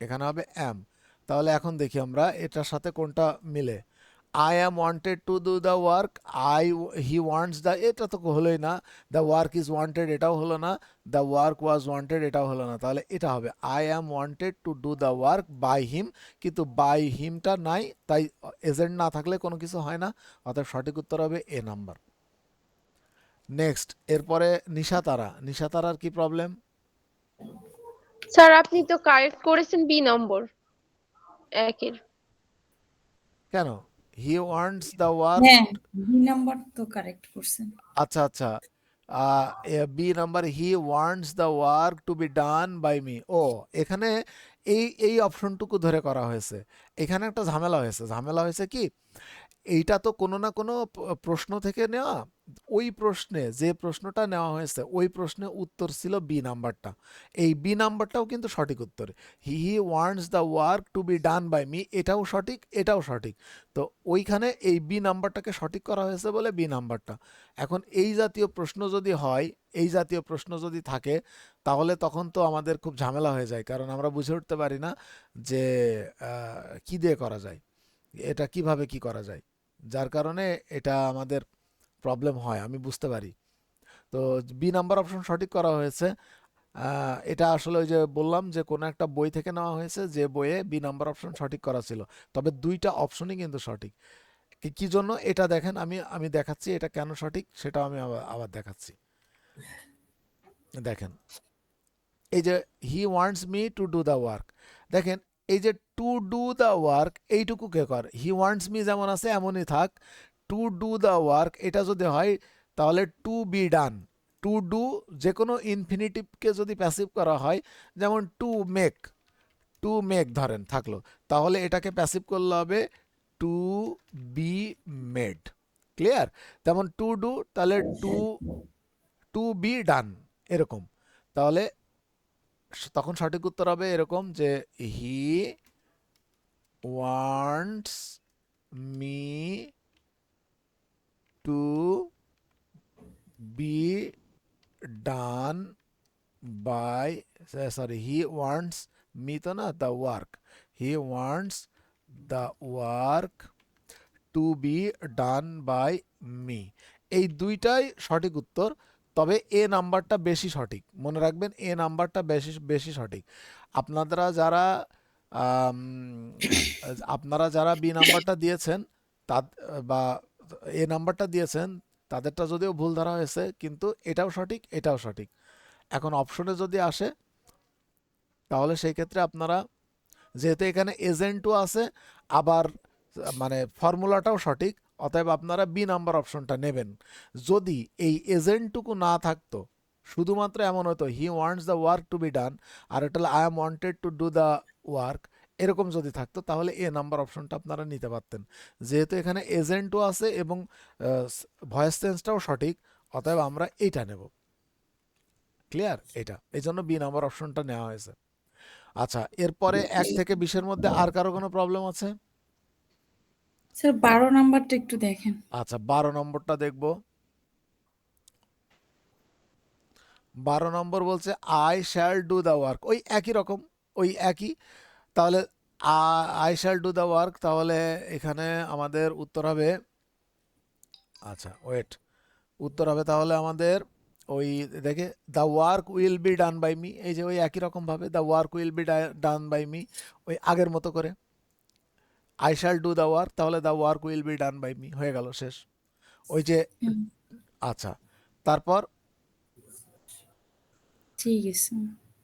এখানে হবে অ্যাম। তাহলে এখন দেখি আমরা এটার সাথে কোনটা মিলে। I am wanted to do the work, I, he wants the, এটা তো হলোই না, দ্য ওয়ার্ক ইজ ওয়ান্টেড এটাও হলো না, দ্য ওয়ার্ক ওয়াজ ওয়ান্টেড এটাও হলো না, তাহলে এটা হবে I am wanted to do the work by him, কিন্তু বাই হিমটা নাই, তাই এজেন্ট না থাকলে কোনো কিছু হয় না, অর্থাৎ সঠিক উত্তর হবে এ নাম্বার। নেক্সট, এরপরে নিশাতারা। নিশাতারার কি প্রবলেম? স্যার আপনি তো কারেক্ট করেছেন বি নম্বর একের। কেন? হি ওয়ান্টস দ্য ওয়ার্ক, হ্যাঁ, 2 নাম্বার তো কারেক্ট করছেন। আচ্ছা আচ্ছা, B number, he wants the work to be done by me. ও, এখানে এই অপশনটুকু ধরে করা হয়েছে, এখানে একটা ঝামেলা হয়েছে। ঝামেলা হয়েছে কি, এইটা তো কোনো না কোনো প্রশ্ন থেকে নেওয়া, ওই প্রশ্নে যে প্রশ্নটা নেওয়া হয়েছে ওই প্রশ্নে উত্তর ছিল বি নাম্বারটা, এই বি নাম্বারটাও কিন্তু সঠিক উত্তর। He wants the work to be done by me, এটাও সঠিক, এটাও সঠিক, তো ওইখানে এই বি নাম্বারটাকে সঠিক করা হয়েছে বলে বি নাম্বারটা। এখন এই জাতীয় প্রশ্ন যদি হয়, এই জাতীয় প্রশ্ন যদি থাকে, তাহলে তখন তো আমাদের খুব ঝামেলা হয়ে যায়, কারণ আমরা বুঝে উঠতে পারি না যে কি দিয়ে করা যায়, এটা কিভাবে কি করা যায়, যার কারণে এটা আমাদের প্রবলেম হয়, আমি বুঝতে পারি। তো বি নাম্বার অপশন সঠিক করা হয়েছে। এটা আসলে ওই যে বললাম যে কোনো একটা বই থেকে নেওয়া হয়েছে, যে বইয়ে বি নাম্বার অপশন সঠিক করা ছিল, তবে দুইটা অপশনই কিন্তু সঠিক। কি জন্য এটা দেখেন, আমি আমি দেখাচ্ছি এটা কেন সঠিক, সেটাও আমি আবার আবার দেখাচ্ছি। দেখেন, এই যে he wants me two do the work, দেখেন এই যে টু ডু দ্য ওয়ার্ক এইটুকু কে কর, হি ওয়ান্টস মি যেমন আছে এমনই থাক, টু ডু দ্য ওয়ার্ক এটা যদি হয় তাহলে to be done, to do যে কোনো ইনফিনিটিভকে যদি প্যাসিভ করা হয়, যেমন টু মেক, টু মেক ধরেন থাকলো, তাহলে এটাকে প্যাসিভ করলে হবে টু বি মেড। ক্লিয়ার? তেমন টু ডু, তাহলে টু টু বি ডান, এরকম। তাহলে তখন সঠিক উত্তর হবে এরকম যে he wants me to be done by, sorry, he wants me to না, the work, he wants the work to be done by me, এই দুইটাই সঠিক উত্তর। তবে এ নাম্বারটা বেশি সঠিক, মনে রাখবেন এ নাম্বারটা বেশি বেশি সঠিক। আপনারা যারা আম, আপনারা যারা বি নাম্বারটা দিয়েছেন তা, বা এ নাম্বারটা দিয়েছেন তাদেরটা যদিও ভুল ধরা হয়েছে, কিন্তু এটাও সঠিক এটাও সঠিক। এখন অপশনে যদি আসে তাহলে সেই ক্ষেত্রে আপনারা, যেহেতু এখানে এজেন্টও আছে আবার মানে ফর্মুলাটাও সঠিক, অতএব আপনারা বি নাম্বার অপশনটা নেবেন। যদি এই এজেন্টটুকু না থাকতো, শুধুমাত্র এমন হতো he wants the work to be done, আর এটা I am wanted to do the work, এরকম যদি থাকতো তাহলে এ নাম্বার অপশনটা আপনারা নিতে পারতেন। যেহেতু এখানে এজেন্টও আছে এবং ভয়েস সেন্সটাও সঠিক, অতএব আমরা এইটা নেব। ক্লিয়ার? এটা এই জন্য বি নাম্বার অপশনটা নেওয়া হয়েছে। আচ্ছা, এরপরে 1 থেকে 20-এর মধ্যে আর কারো কোনো প্রবলেম আছে? স্যার 12 নাম্বারটা একটু দেখেন। আচ্ছা, 12 নম্বরটা দেখব। 12 নম্বর বলছে I shall do the work, ওই একই রকম, ওই একই। তাহলে I shall do the work, তাহলে এখানে আমাদের উত্তর হবে, আচ্ছা ওয়েট, উত্তর হবে তাহলে আমাদের ওই দেখে the work will be done by me, এই যে ওই একই রকম ভাবে the work will be done by me, ওই আগের মতো করে I shall do the work, তাহলে the work will be done by me, হয়ে গেল, শেষ। ওই যে, হুম, আচ্ছা তারপর ঠিক আছে।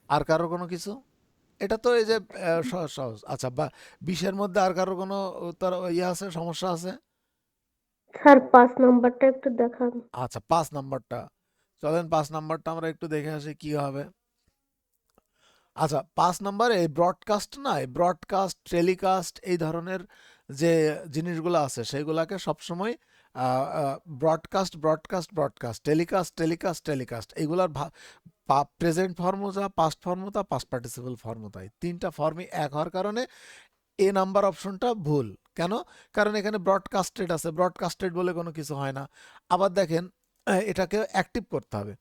আর কারোর কোনো কিছু? এটা তো এই যে সহজ সহজ। আচ্ছা, বা 20-এর মধ্যে আর কারোর কোনো উত্তর ইয়ে আছে, সমস্যা আছে? স্যার 5 নাম্বারটা একটু দেখান। আচ্ছা, 5 নাম্বারটা, চলেন 5 নাম্বারটা আমরা একটু দেখে আসি কি হবে। আচ্ছা, 5 নাম্বারে এই ব্রডকাস্ট না, এই ব্রডকাস্ট টেলিকাস্ট এই ধরনের যে জিনিসগুলো আছে সেইগুলাকে সবসময় broadcast broadcast broadcast, telecast telecast telecast, এইগুলার present formula, past formula, past participle formula, এই 3টা ফর্মই এক হওয়ার কারণে এ নাম্বার অপশনটা ভুল। কেন? কারণ এখানে ব্রডকাস্টেড আছে, ব্রডকাস্টেড বলে কোনো কিছু হয় না। আবার দেখেন, এটাকে অ্যাক্টিভ করতে হবে।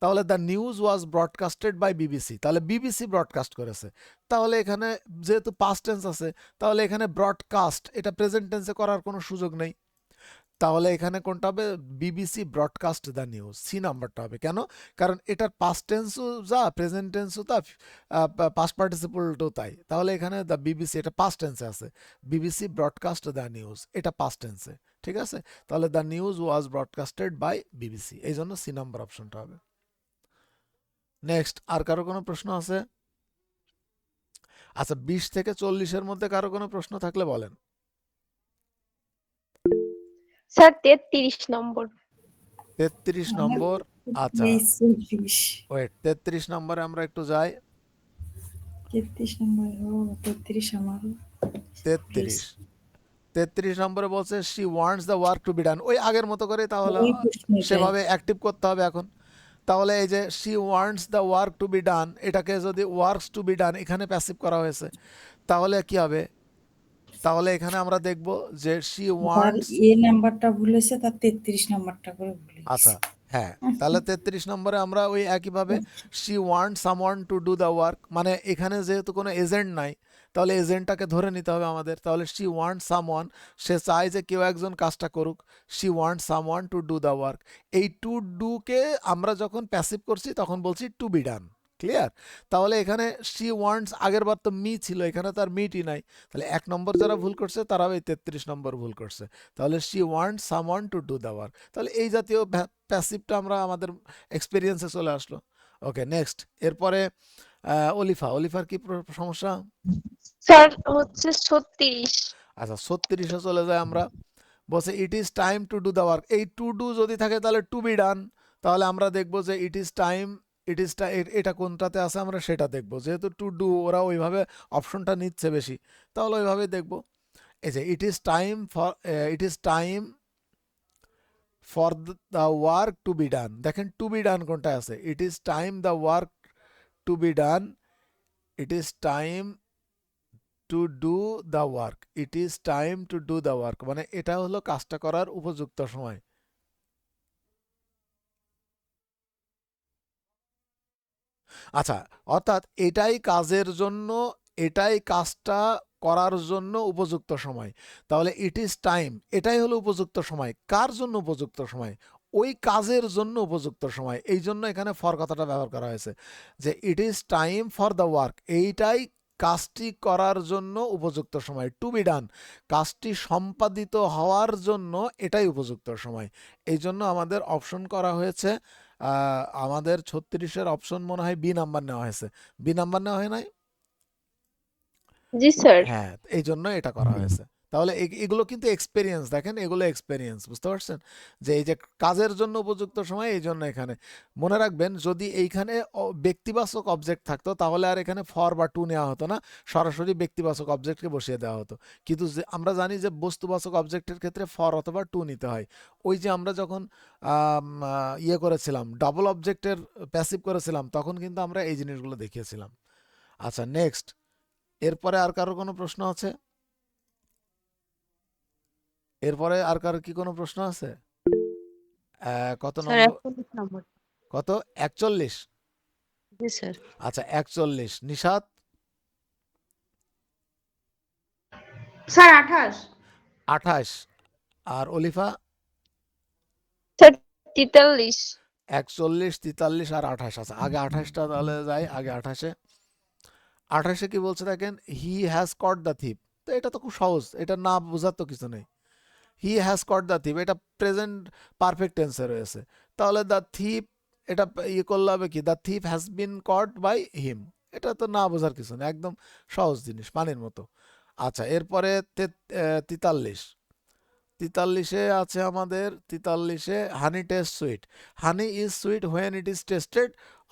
তাহলে the news was broadcasted by BBC, তাহলে বিবিসি ব্রডকাস্ট করেছে। তাহলে এখানে যেহেতু পাস্ট টেন্স আছে, তাহলে এখানে ব্রডকাস্ট, এটা প্রেজেন্ট টেন্সে করার কোনো সুযোগ নেই। তাহলে এখানে কোনটা হবে? BBC broadcast the news, C নাম্বারটা হবে। কেন? কারণ এটার পাস্ট টেন্সও যা, প্রেজেন্ট টেন্সও তা, পাস্ট পার্টিসিপলটাও তাই। তাহলে এখানে দ্য বিবিসি, এটা পাস্ট টেন্সে আছে, বিবিসি ব্রডকাস্ট দ্য নিউজ, এটা পাস্ট টেন্সে, ঠিক আছে? তাহলে the news was broadcasted by BBC, এই জন্য সি নাম্বার অপশনটা হবে। নেক্সট, আর কারো কোনো প্রশ্ন আছে? আচ্ছা, 20 থেকে 40-এর মধ্যে কারো কোনো প্রশ্ন থাকলে বলেন। স্যার 33 নম্বর। 33 নম্বর, আচ্ছা 33 ওয়েট, 33 নম্বরে আমরা একটু যাই। 33 নম্বর, ও 33 আমারও। 33 33 নম্বরে বলছে she wants the work to be done, ওই আগের মতো করে, তাহলে ওই প্রশ্নটাই। সেভাবে অ্যাক্টিভ করতে হবে এখন। তাহলে এই যে she wants the work to be done, এটাকে যদি ওয়ার্কস টু বি ডান এখানে প্যাসিভ করা হয়েছে, তাহলে কি হবে? তাহলে এখানে আমরা দেখব যে শি তার ওয়ান্টস, এ নাম্বারটা ভুল হয়েছে, তার 33 নাম্বারটা করে ভুল আচ্ছা হয়েছে। হ্যাঁ, তাহলে 33 নম্বরে আমরা ওই একইভাবে she want someone to do the work, মানে এখানে যেহেতু কোনো এজেন্ট নাই, তাহলে এজেন্টটাকে ধরে নিতে হবে আমাদের। তাহলে শি ওয়ান্ট সামওয়ান, সে চায় যে কেউ একজন কাজটা করুক, she want someone to do the work. এই টু ডুকে আমরা যখন প্যাসিভ করছি তখন বলছি টু বি ডান। ক্লিয়ার? তাহলে এখানে শি ওয়ান্টস, আগের বার তো মি ছিল, এখানে তার মিটি নাই, তাহলে 1 নম্বর যারা ভুল করছে তারা ওই 33 নম্বর ভুল করছে। তাহলে she want someone to do the work, তাহলে এই জাতীয় প্যাসিভটা আমরা আমাদের এক্সপিরিয়েন্সে চলে আসলো। ওকে, নেক্সট, এরপরে অলিফার কি সমস্যা? স্যার হচ্ছে 36। আচ্ছা, 36-এ চলে যায় আমরা। বলছে it is time to do the work, এই টু ডু যদি থাকে তাহলে টু বি ডান, তাহলে আমরা দেখবো যে ইট ইজ টাইম, এটা কোনটাতে আছে আমরা সেটা দেখবো। যেহেতু টু ডু ওরা ওইভাবে অপশনটা নিচ্ছে বেশি, তাহলে ওইভাবে দেখবো। এই যে it is time for the work to be done, দেখেন টু বি ডান কোনটা আছে? It is time the work to be done, it is time to do the work, it is time to do the work, মানে এটা হলো কাজটা করার উপযুক্ত সময়। আচ্ছা, অর্থাৎ এটাই কাজের জন্য, এটাই কাজটা করার জন্য উপযুক্ত সময়। তাহলে ইট ইজ টাইম, এটাই হলো উপযুক্ত সময়। কার জন্য উপযুক্ত সময়? ওই কাজের জন্য উপযুক্ত সময়, এই জন্য এখানে ফর কথাটা ব্যবহার করা হয়েছে, যে it is time for the work, এইটাই কাজটি করার জন্য উপযুক্ত সময়, টু বি ডান, কাজটি সম্পাদিত হওয়ার জন্য এটাই উপযুক্ত সময়। এই জন্য আমাদের অপশন করা হয়েছে, আমাদের 36-এর অপশন মনে হয় বি নাম্বার নেওয়া হয়েছে। বি নাম্বার নেওয়া হয় নাই? জি স্যার। হ্যাঁ, এই জন্য এটা করা হয়েছে। তাহলে এগুলো কিন্তু এক্সপেরিয়েন্স, দেখেন এগুলো এক্সপেরিয়েন্স, বুঝতে পারছেন যে এই যে কাজের জন্য উপযুক্ত সময়, এই জন্য এখানে মনে রাখবেন, যদি এইখানে ব্যক্তিবাচক অবজেক্ট থাকতো তাহলে আর এখানে ফর বা টু নেওয়া হতো না, সরাসরি ব্যক্তিবাচক অবজেক্টকে বসিয়ে দেওয়া হতো। কিন্তু যে আমরা জানি যে বস্তুবাচক অবজেক্টের ক্ষেত্রে ফর অথবা টু নিতে হয়। ওই যে আমরা যখন ইয়ে করেছিলাম, ডাবল অবজেক্টের প্যাসিভ করেছিলাম, তখন কিন্তু আমরা এই জিনিসগুলো দেখিয়েছিলাম। আচ্ছা, নেক্সট, এরপরে আর কারো কোনো প্রশ্ন আছে? এরপরে আর কারো কি কোনো প্রশ্ন আছে? কত স্যার নম্বর? 41 নম্বর। কত? 41? জি স্যার। আচ্ছা, 41। নিশাত? স্যার 28। 28। আর অলিফা? স্যার 43। 41, 43 আর 28। আচ্ছা, আগে 28টা তাহলে যাই, আগে 28-এ। 28-এ কি বলছে দেখেন, he has caught the thief. তো এটা তো খুব সহজ, এটা না বোঝার তো কিছু নেই। He has caught the thief, এটা প্রেজেন্ট পারফেক্ট টেন্সে রয়েছে। তাহলে দ্য থিপ, এটা ইয়ে করলে হবে কি, the thief has been caught by him. এটা তো না বোঝার কিছু নেই, একদম সহজ জিনিস, পানির মতো। আচ্ছা, এরপরে 43। 43-এ আছে আমাদের, 43-এ honey taste sweet. Honey is sweet when it is tested,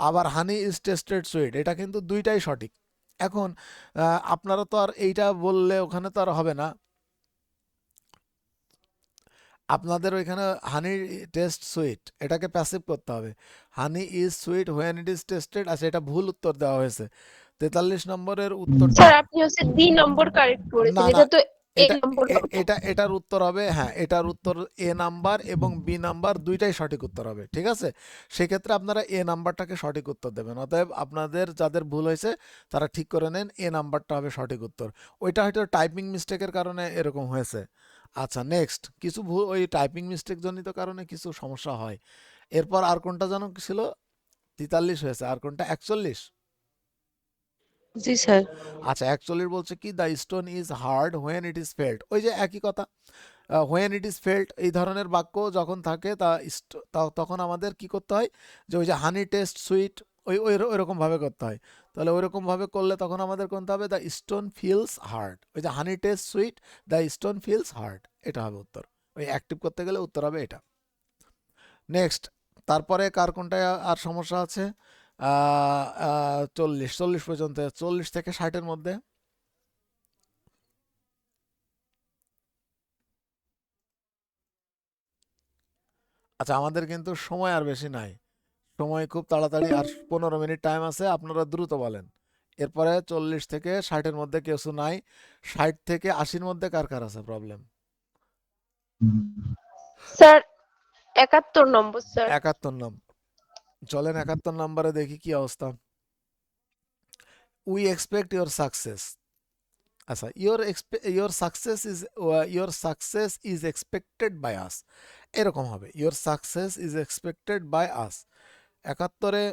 আবার হানি ইজ টেস্টেড সুইট, এটা কিন্তু দুইটাই সঠিক। এখন আপনারা তো আর এইটা বললে ওখানে তো আর হবে না, আপনাদের ওইখানে হানি টেস্ট সুইট এটাকে প্যাসিভ করতে হবে। হানি is sweet when it is tested. আচ্ছা, এটা ভুল উত্তর দেওয়া হয়েছে। 43 নম্বরের উত্তরটা, স্যার আপনি হচ্ছে ডি নম্বর কারেক্ট করেছেন, না না, এটা তো এ এটা নম্বর হবে। এটার উত্তর হবে, হ্যাঁ, এটার উত্তর এ নাম্বার এবং বি নাম্বার দুইটাই সঠিক উত্তর হবে, ঠিক আছে? সেক্ষেত্রে আপনারা এ নাম্বারটাকে সঠিক উত্তর দেবেন। অতএব আপনাদের যাদের ভুল হয়েছে তারা ঠিক করে নেন, এ নাম্বারটা হবে সঠিক উত্তর। ওইটা হয়তো টাইপিং মিস্টেকের কারণে এরকম হয়েছে। আচ্ছা, নেক্সট, কিছু ভুল ওই টাইপিং মিস্টেক জনিত কারণে কিছু সমস্যা হয়। এরপর আর কোনটা যেন ছিল? 43 হয়েছে, আর কোনটা? 41? জি স্যার। আচ্ছা, 41 বলছে কি, the stone is hard when it is felt. ওই যে একই কথা, হোয়েন ইট ইজ ফেল্ট এই ধরনের বাক্য যখন থাকে তখন আমাদের কি করতে হয়, যে ওই যে হানি টেস্ট সুইট, ওই রকমভাবে করতে হয়। তাহলে ওই রকমভাবে করলে তখন আমাদের করতে হবে দ্য স্টোন ফিলস হার্ড। ওই যে হানি taste sweet, the stone feels hard, এটা হবে উত্তর। ওই অ্যাক্টিভ করতে গেলে উত্তর হবে এটা। নেক্সট, তারপরে কার কোনটায় আর সমস্যা আছে? 40 পর্যন্ত, 40 থেকে 60-এর মধ্যে। আচ্ছা, আমাদের কিন্তু সময় আর বেশি নাই, সময় খুব তাড়াতাড়ি, আর 15 মিনিট টাইম আছে, আপনারা দ্রুত বলেন। এরপরে 40 থেকে 60-এর মধ্যে কিছু নাই। 60 থেকে 80-র মধ্যে কার কার আছে প্রবলেম? স্যার 71 নম্বর স্যার। 71 নম্বর, চলেন 71 নম্বরে দেখি কি অবস্থা। We expect your success. আচ্ছা, your success is expected by us, এরকম হবে, your success is expected by us. 71-এ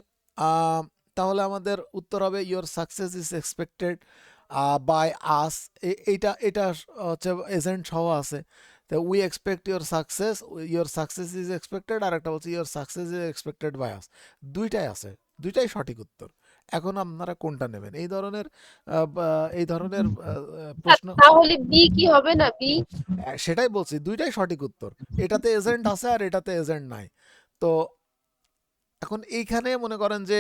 তাহলে আমাদের উত্তর হবে your success is expected by us. এটা হচ্ছে এজেন্ট সহ আছে। তো we expect your success is expected, আর একটা বলছে your success is expected by us. দুইটাই আছে, দুইটাই সঠিক উত্তর। এখন আপনারা কোনটা নেবেন? এই ধরনের প্রশ্ন, তাহলে বি কি হবে না? বি সেটাই বলছি, দুইটাই সঠিক উত্তর। এটাতে এজেন্ট আছে আর এটাতে এজেন্ট নাই। তো এখন এইখানে মনে করেন যে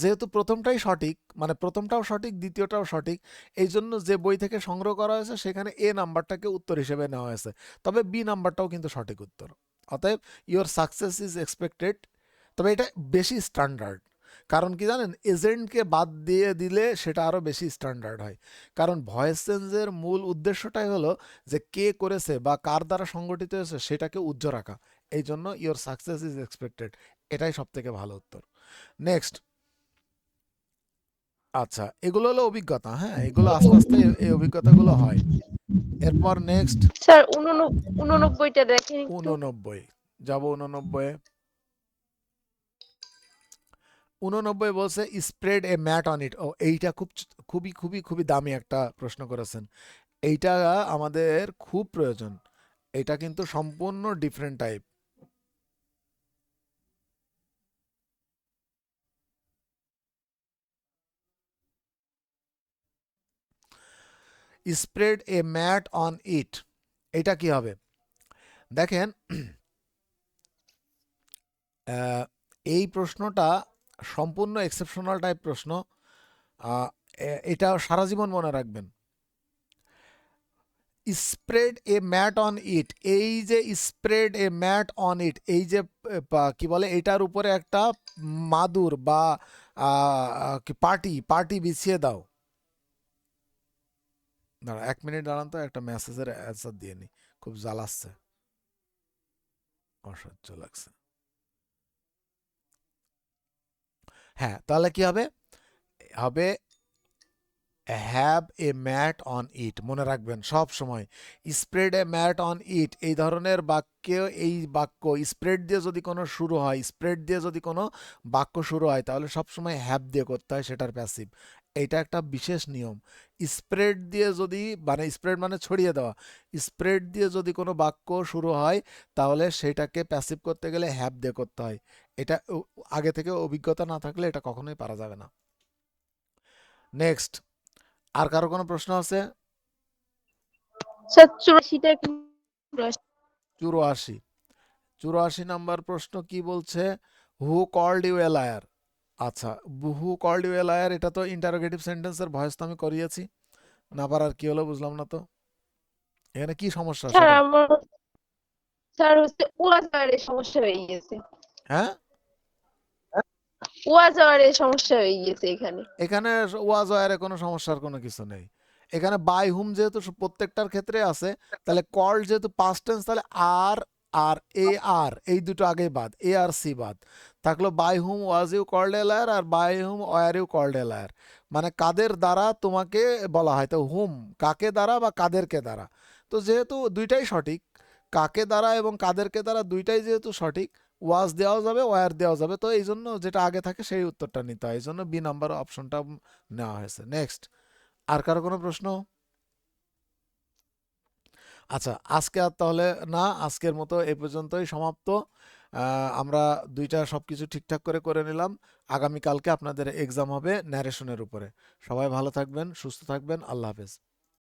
যেহেতু প্রথমটাই সঠিক, মানে প্রথমটাও সঠিক দ্বিতীয়টাও সঠিক, এই জন্য যে বই থেকে সংগ্রহ করা হয়েছে সেখানে এ নাম্বারটাকে উত্তর হিসেবে নেওয়া হয়েছে, তবে বি নাম্বারটাও কিন্তু সঠিক উত্তর। অতএব ইওর সাকসেস ইজ এক্সপেক্টেড, তবে এটা বেশি স্ট্যান্ডার্ড। কারণ কি জানেন, এজেন্টকে বাদ দিয়ে দিলে সেটা আরও বেশি স্ট্যান্ডার্ড হয়। কারণ ভয়েস চেঞ্জের মূল উদ্দেশ্যটাই হলো যে কে করেছে বা কার দ্বারা সংগঠিত হয়েছে সেটাকে উজ্জ্বল রাখা। এই জন্য ইওর সাকসেস ইজ এক্সপেক্টেড, এটাই সব থেকে ভালো উত্তর। নেক্সট, আচ্ছা, এগুলো হলো অভিজ্ঞতা, হ্যাঁ, এগুলো আস্তে আস্তে এই অভিজ্ঞতাগুলো হয়। এরপর নেক্সট, স্যার 89টা দেখেন একটু। 89 যাব। 89 89 বলছে spread a mat on it. ও এইটা খুবই খুবই খুবই দামি একটা প্রশ্ন করেছেন। এইটা আমাদের খুব প্রয়োজন। এটা কিন্তু সম্পূর্ণ different type. Spread a mat on it, এটা কি হবে? দেখেন এই প্রশ্নটা সম্পূর্ণ এক্সেপশনাল টাইপ প্রশ্ন। এটা সারা জীবন মনে রাখবেন। Spread a mat on it, এই যে spread a mat on it, এই যে কি বলে, এটার উপরে একটা মাদুর বা পার্টি বিছিয়ে দাও। দাঁড়া 1 মিনিট দাঁড়ান তো, একটা মেসেজের অ্যান্সার দিয়ে নি, খুব জ্বালাচ্ছে, অসহ্য লাগছে। হ্যাঁ, তাহলে কি হবে? হবে have a mat on it. মনে রাখবেন সব সময় spread a mat on it এই ধরনের বাক্যে, এই বাক্য স্প্রেড দিয়ে যদি কোনো শুরু হয়, স্প্রেড দিয়ে যদি কোনো বাক্য শুরু হয়, তাহলে সবসময় হ্যাভ দিয়ে করতে হয়, সেটার প্যাসিভ। এইটা একটা বিশেষ নিয়ম। স্প্রেড দিয়ে যদি, মানে স্প্রেড মানে ছড়িয়ে দেওয়া, স্প্রেড দিয়ে যদি কোনো বাক্য শুরু হয়, তাহলে সেটাকে প্যাসিভ করতে গেলে হ্যাভ দিয়ে করতে হয়। এটা আগে থেকে অভিজ্ঞতা না থাকলে এটা কখনোই পারা যাবে না। নেক্সট, আর কারো কোনো প্রশ্ন আছে? স্যার 84টা একটু 84 নাম্বার প্রশ্ন কি বলছে? Who called you a liar. আচ্ছা, who called you a liar, এটা তো ইন্টারোগেটিভ সেন্টেন্সের ভয়েস তো আমি করিয়েছি, না পারার কি হলো বুঝলাম না তো। এখানে কি সমস্যা স্যার সেটা? আমার স্যার হচ্ছে ওয়াজারের সমস্যা হয়ে গেছে। হ্যাঁ, ওয়াজারের সমস্যা হয়ে গেছে এখানে। এখানে ওয়াজ ওয়ারে কোনো সমস্যার কোনো কিছু নেই। এখানে বাই হুম যেহেতু প্রত্যেকটার ক্ষেত্রে আছে, তাহলে কল্ড যেহেতু পাস্ট টেন্স, তাহলে আর আর এ আর এই দুটো আগে বাদ, এ আর সি বাদ থাকলো। By whom was you called a liar আর by whom were you called a liar, মানে কাদের দ্বারা তোমাকে বলা হয়। তো হুম কাকে দ্বারা বা কাদেরকে দ্বারা, তো যেহেতু দুইটাই সঠিক, কাকে দ্বারা এবং কাদেরকে দ্বারা দুইটাই যেহেতু সঠিক, ওয়াজ দেওয়া যাবে, ওয়ার দেওয়া যাবে, তো এই জন্য যেটা আগে থাকে সেই উত্তরটা নিতে হয়, এই জন্য বি নাম্বার অপশনটা নেওয়া হয়েছে। নেক্সট, আর কারো কোনো প্রশ্ন? আচ্ছা, আজকে আর তাহলে না, আজকের মতো এই পর্যন্তই সমাপ্ত। আমরা দুইটা সবকিছু ঠিকঠাক করে করে নিলাম। আগামীকালকে আপনাদের এক্সাম হবে ন্যারেশনের উপরে। সবাই ভালো থাকবেন, সুস্থ থাকবেন, আল্লাহ হাফেজ।